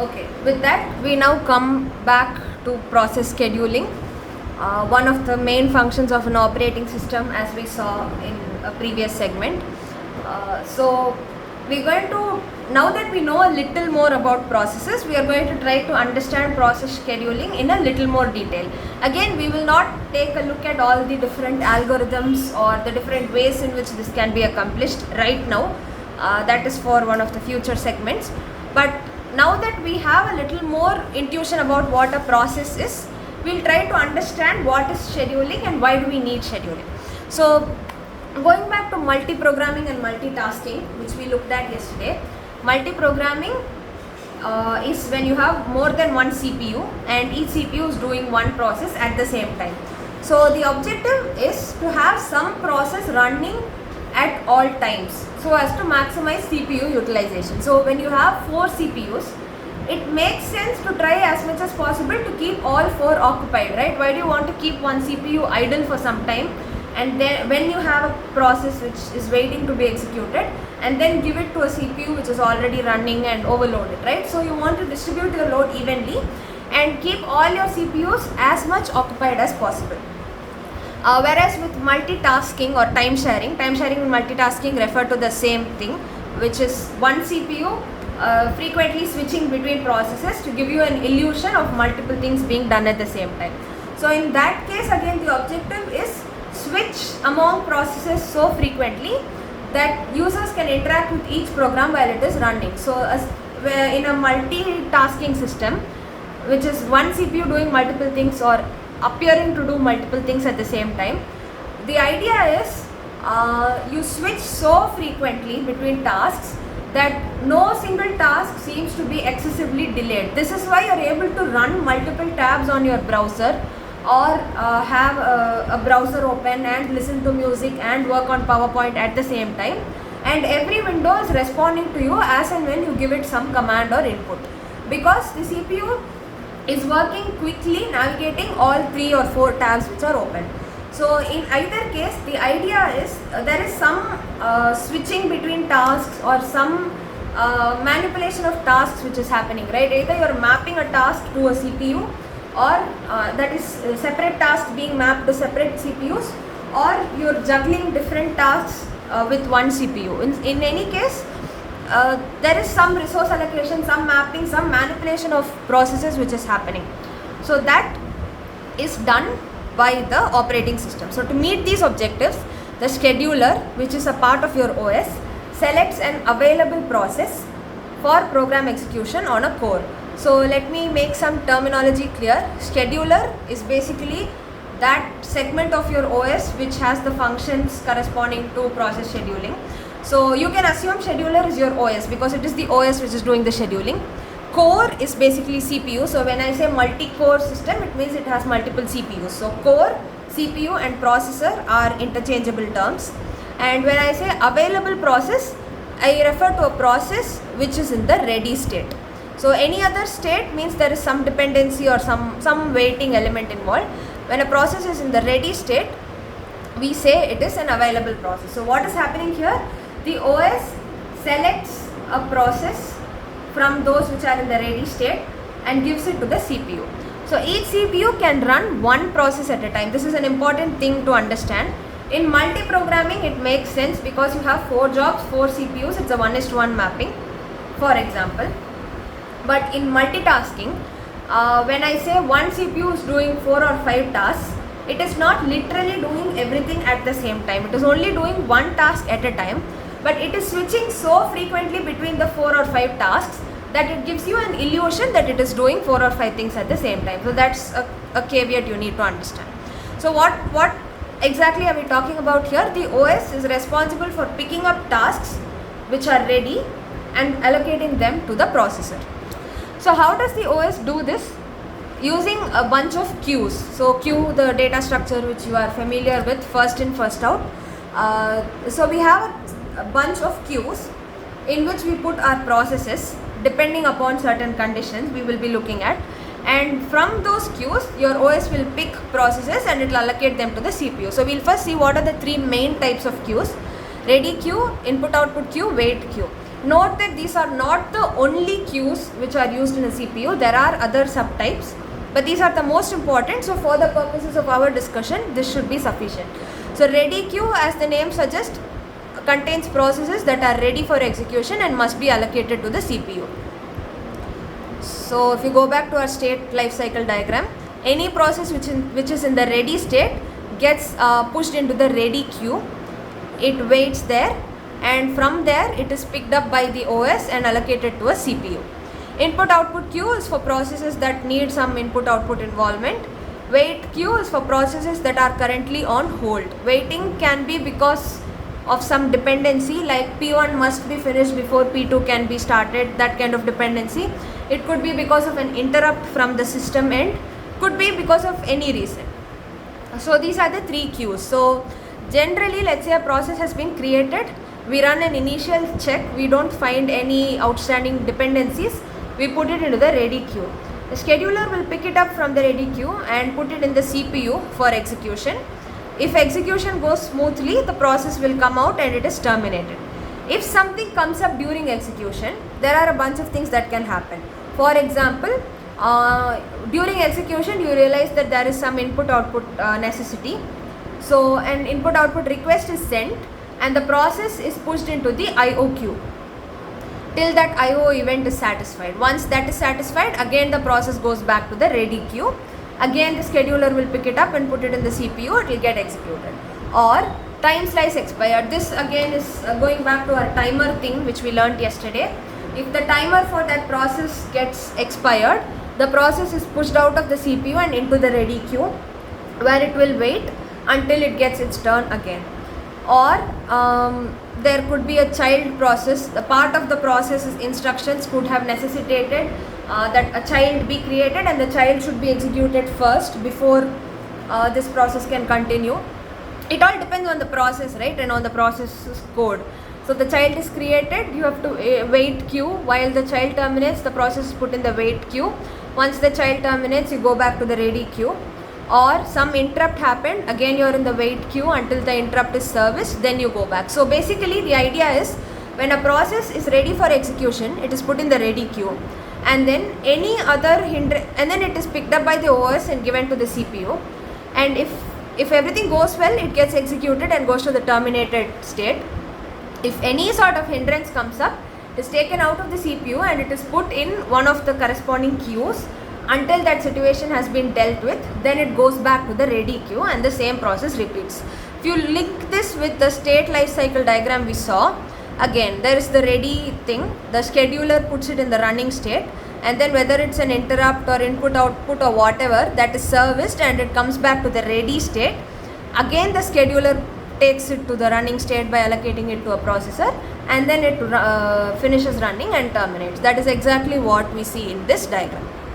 Okay, with that we now come back to process scheduling, one of the main functions of an operating system, as we saw in a previous segment. So we're going to, now that we know a little more about processes, we are going to try to understand process scheduling in a little more detail. Again, we will not take a look at all the different algorithms or the different ways in which this can be accomplished right now. That is for one of the future segments. But now that we have a little more intuition about what a process is, we'll try to understand what is scheduling and why do we need scheduling. So going back to multi-programming and multitasking, which we looked at yesterday, multi-programming is when you have more than one CPU and each CPU is doing one process at the same time. So the objective is to have some process running at all times so as to maximize CPU utilization. So when you have 4 CPUs, it makes sense to try as much as possible to keep all 4 occupied, right? Why do you want to keep one CPU idle for some time and then when you have a process which is waiting to be executed and then give it to a CPU which is already running and overload it, right? So you want to distribute your load evenly and keep all your CPUs as much occupied as possible. Whereas with multitasking or time sharing and multitasking refer to the same thing, which is one CPU frequently switching between processes to give you an illusion of multiple things being done at the same time. So in that case, again, the objective is switch among processes so frequently that users can interact with each program while it is running. So in a multitasking system, which is one CPU doing multiple things or appearing to do multiple things at the same time, the idea is you switch so frequently between tasks that no single task seems to be excessively delayed. This is why you are able to run multiple tabs on your browser or have a browser open and listen to music and work on PowerPoint at the same time, and every window is responding to you as and when you give it some command or input, because the CPU is working quickly navigating all 3 or 4 tabs which are open. So in either case, the idea is there is some switching between tasks or some manipulation of tasks which is happening, right? Either you are mapping a task to a CPU or that is separate tasks being mapped to separate CPUs, or you are juggling different tasks with one CPU. In any case, there is some resource allocation, some mapping, some manipulation of processes which is happening. So that is done by the operating system. So to meet these objectives, the scheduler, which is a part of your OS, selects an available process for program execution on a core. So let me make some terminology clear. Scheduler is basically that segment of your OS which has the functions corresponding to process scheduling. So you can assume scheduler is your OS because it is the OS which is doing the scheduling. Core is basically CPU. So when I say multi-core system, it means it has multiple CPUs. So core, CPU and processor are interchangeable terms. And when I say available process, I refer to a process which is in the ready state. So any other state means there is some dependency or some waiting element involved. When a process is in the ready state, we say it is an available process. So what is happening here? The OS selects a process from those which are in the ready state and gives it to the CPU. So each CPU can run one process at a time. This is an important thing to understand. In multi-programming, it makes sense because you have 4 jobs, 4 CPUs, it's a 1:1 mapping, for example. But in multitasking, when I say one CPU is doing 4 or 5 tasks, it is not literally doing everything at the same time. It is only doing one task at a time, but it is switching so frequently between the 4 or 5 tasks that it gives you an illusion that it is doing 4 or 5 things at the same time. So that's a caveat you need to understand. So what exactly are we talking about here? The OS is responsible for picking up tasks which are ready and allocating them to the processor. So how does the OS do this? Using a bunch of queues. So queue, the data structure which you are familiar with, first in, first out. So we have a bunch of queues in which we put our processes depending upon certain conditions we will be looking at, and from those queues your OS will pick processes and it will allocate them to the CPU. So we'll first see what are the 3 main types of queues: ready queue, input output queue, wait queue. Note that these are not the only queues which are used in a CPU. There are other subtypes, but these are the most important. So for the purposes of our discussion, this should be sufficient. So ready queue, as the name suggests, contains processes that are ready for execution and must be allocated to the CPU. So if you go back to our state life cycle diagram, any process which is in the ready state gets pushed into the ready queue. It waits there, and from there it is picked up by the OS and allocated to a CPU. Input output queue is for processes that need some input output involvement. Wait queue is for processes that are currently on hold. Waiting can be because of some dependency, like P1 must be finished before P2 can be started, that kind of dependency. It could be because of an interrupt from the system end, could be because of any reason. So these are the three queues. So generally, let's say a process has been created, we run an initial check, we don't find any outstanding dependencies, we put it into the ready queue. The scheduler will pick it up from the ready queue and put it in the CPU for execution. If execution goes smoothly, the process will come out and it is terminated. If something comes up during execution, there are a bunch of things that can happen. For example, during execution you realize that there is some input output necessity. So an input output request is sent and the process is pushed into the IO queue till that IO event is satisfied. Once that is satisfied, again the process goes back to the ready queue. Again the scheduler will pick it up and put it in the CPU, it will get executed. Or time slice expired. This again is going back to our timer thing which we learned yesterday. If the timer for that process gets expired, the process is pushed out of the CPU and into the ready queue, where it will wait until it gets its turn again. Or there could be a child process. The part of the process's instructions could have necessitated that a child be created and the child should be executed first before this process can continue. It all depends on the process, right, and on the process's code. So the child is created, you have to wait queue. While the child terminates, the process is put in the wait queue. Once the child terminates, you go back to the ready queue. Or some interrupt happened, again you are in the wait queue until the interrupt is serviced, then you go back. So basically the idea is, when a process is ready for execution, it is put in the ready queue, and then any other and then it is picked up by the OS and given to the CPU, and if everything goes well, it gets executed and goes to the terminated state. If any sort of hindrance comes up, it is taken out of the CPU and it is put in one of the corresponding queues until that situation has been dealt with. Then it goes back to the ready queue and the same process repeats. If you link this with the state life cycle diagram we saw, again there is the ready thing, the scheduler puts it in the running state, and then whether it's an interrupt or input output or whatever, that is serviced and it comes back to the ready state. Again the scheduler takes it to the running state by allocating it to a processor, and then it finishes running and terminates. That is exactly what we see in this diagram.